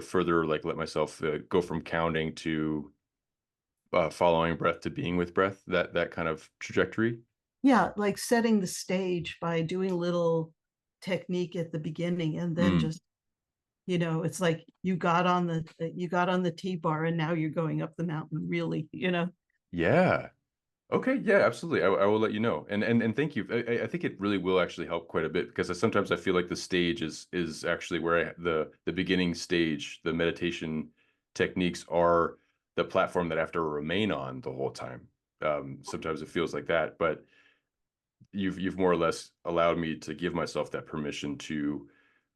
further, like, let myself go from counting to following breath to being with breath, that kind of trajectory. Yeah, like setting the stage by doing a little technique at the beginning, and then Mm. just, it's like you got on the T-bar and now you're going up the mountain, really. Yeah. Okay. Yeah, absolutely. I will let you know. And thank you. I think it really will actually help quite a bit, because sometimes I feel like the stage is actually where the beginning stage, the meditation techniques are the platform that I have to remain on the whole time. Sometimes it feels like that, but you've more or less allowed me to give myself that permission to,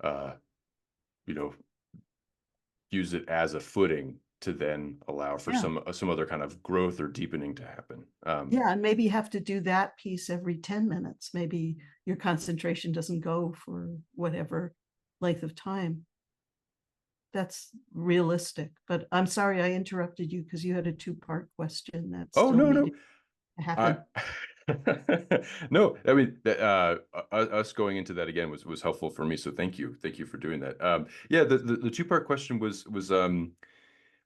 uh, you know, use it as a footing to then allow for Yeah. some other kind of growth or deepening to happen. Yeah, and maybe you have to do that piece every 10 minutes. Maybe your concentration doesn't go for whatever length of time. That's realistic. But I'm sorry I interrupted you because you had a two-part question that Oh, still no, needed no. to I happen. no, I mean, us going into that again was helpful for me. So thank you for doing that. Yeah, the two-part question was um,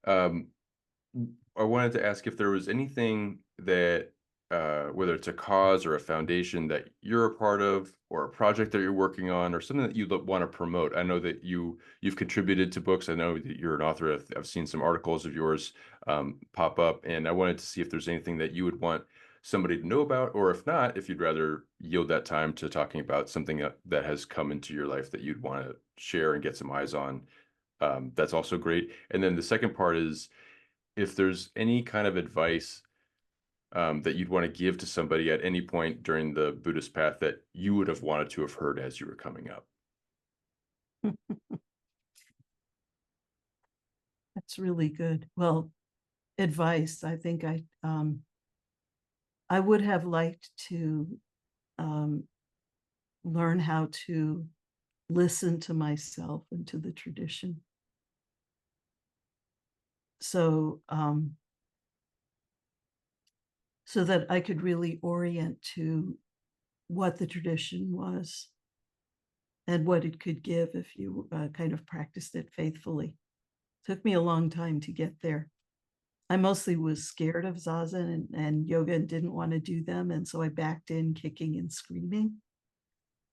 I wanted to ask if there was anything that, whether it's a cause or a foundation that you're a part of, or a project that you're working on, or something that you want to promote. I know that you've contributed to books. I know that you're an author. I've seen some articles of yours pop up, and I wanted to see if there's anything that you would want somebody to know about, or if not, if you'd rather yield that time to talking about something that has come into your life that you'd want to share and get some eyes on. That's also great. And then the second part is, if there's any kind of advice that you'd want to give to somebody at any point during the Buddhist path that you would have wanted to have heard as you were coming up. That's really good. Well, advice. I think I would have liked to um, learn how to listen to myself and to the tradition. So so that I could really orient to what the tradition was and what it could give if you kind of practiced it faithfully. Took me a long time to get there. I mostly was scared of Zazen and yoga and didn't want to do them. And so I backed in kicking and screaming.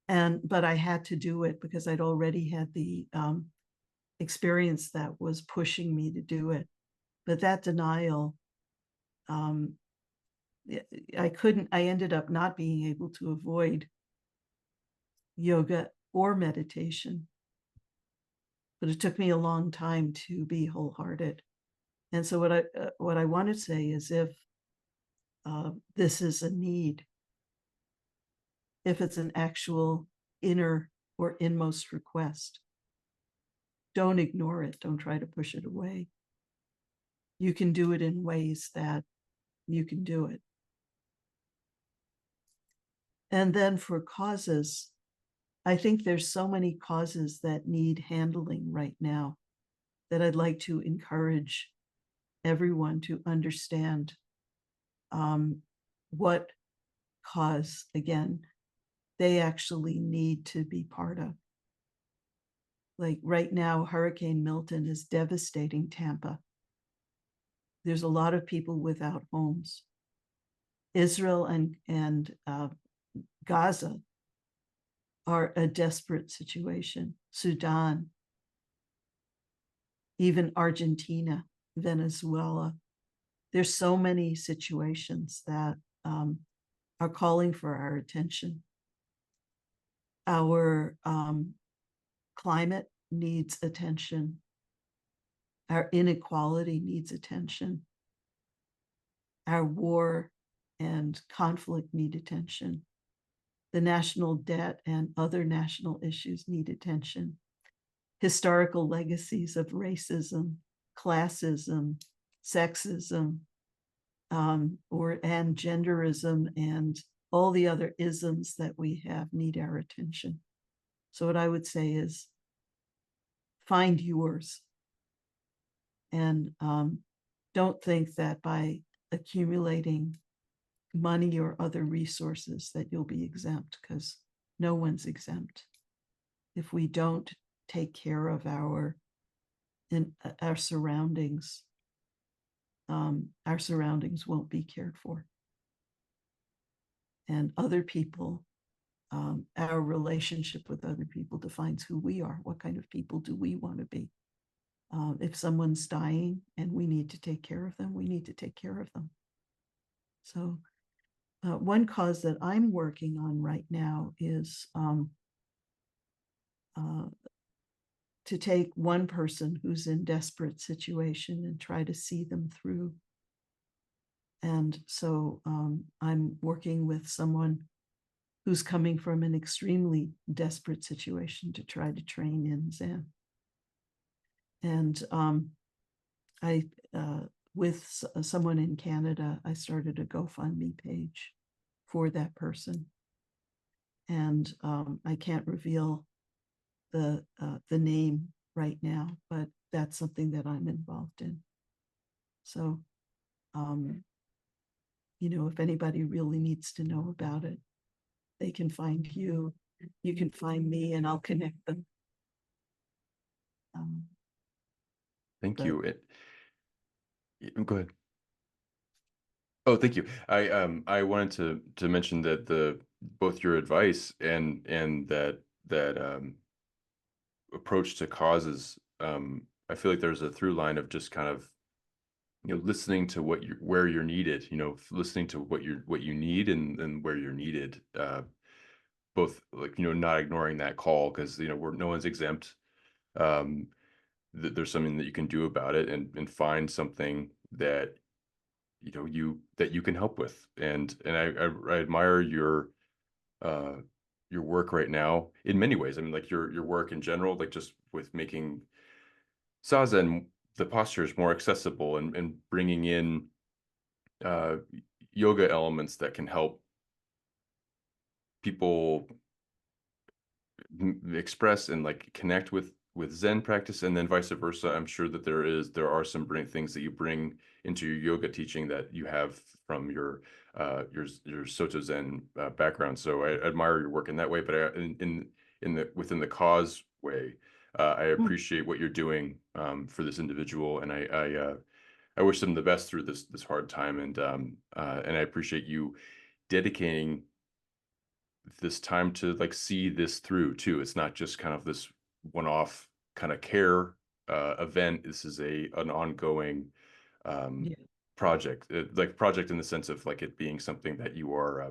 But I had to do it because I'd already had the experience that was pushing me to do it. But that denial, um, I ended up not being able to avoid yoga or meditation. But it took me a long time to be wholehearted. And so what I want to say is, if this is a need, if it's an actual inner or inmost request, don't ignore it. Don't try to push it away. You can do it in ways that you can do it. And then for causes, I think there's so many causes that need handling right now that I'd like to encourage everyone to understand what cause, again, they actually need to be part of. Like right now, Hurricane Milton is devastating Tampa. There's a lot of people without homes. Israel and Gaza are a desperate situation. Sudan, even Argentina, Venezuela. There's so many situations that are calling for our attention. Our climate needs attention. Our inequality needs attention. Our war and conflict need attention. The national debt and other national issues need attention. Historical legacies of racism, classism, sexism, and genderism and all the other isms that we have need our attention. So what I would say is find yours, and don't think that by accumulating money or other resources that you'll be exempt, because no one's exempt. If we don't take care of our surroundings, our surroundings won't be cared for. And other people, our relationship with other people defines who we are. What kind of people do we want to be? If someone's dying and we need to take care of them, we need to take care of them. So one cause that I'm working on right now is to take one person who's in desperate situation and try to see them through. And so I'm working with someone who's coming from an extremely desperate situation to try to train in Zen. And with someone in Canada, I started a GoFundMe page for that person. And I can't reveal the name right now, but that's something that I'm involved in. So, if anybody really needs to know about it, they can find you. You can find me, and I'll connect them. Thank you. Go ahead. Oh, thank you. I wanted to mention that both your advice and that approach to causes, I feel like there's a through line of just kind of listening to where you're needed, listening to what you need and where you're needed, both like not ignoring that call, because no one's exempt. There's something that you can do about it, and find something that you can help with. And I admire your work right now in many ways. I mean, like your work in general, like just with making Zazen, the postures more accessible, and bringing in yoga elements that can help people express and like connect with Zen practice, and then vice versa. I'm sure that there are some things that you bring into your yoga teaching that you have from your Soto Zen background. So I admire your work in that way, but within the cause way, I appreciate what you're doing for this individual, and I wish them the best through this hard time, and I appreciate you dedicating this time to like see this through too. It's not just kind of this one-off kind of care event. This is an ongoing project, project in the sense of like it being something that you are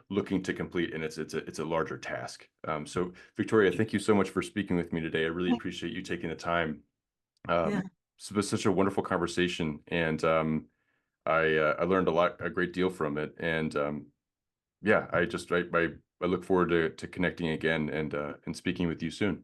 looking to complete, and it's a larger task. So Victoria, thank you so much for speaking with me today. I really appreciate you taking the time. So it was such a wonderful conversation, and I learned a great deal from it, and yeah, I look forward to connecting again and speaking with you soon.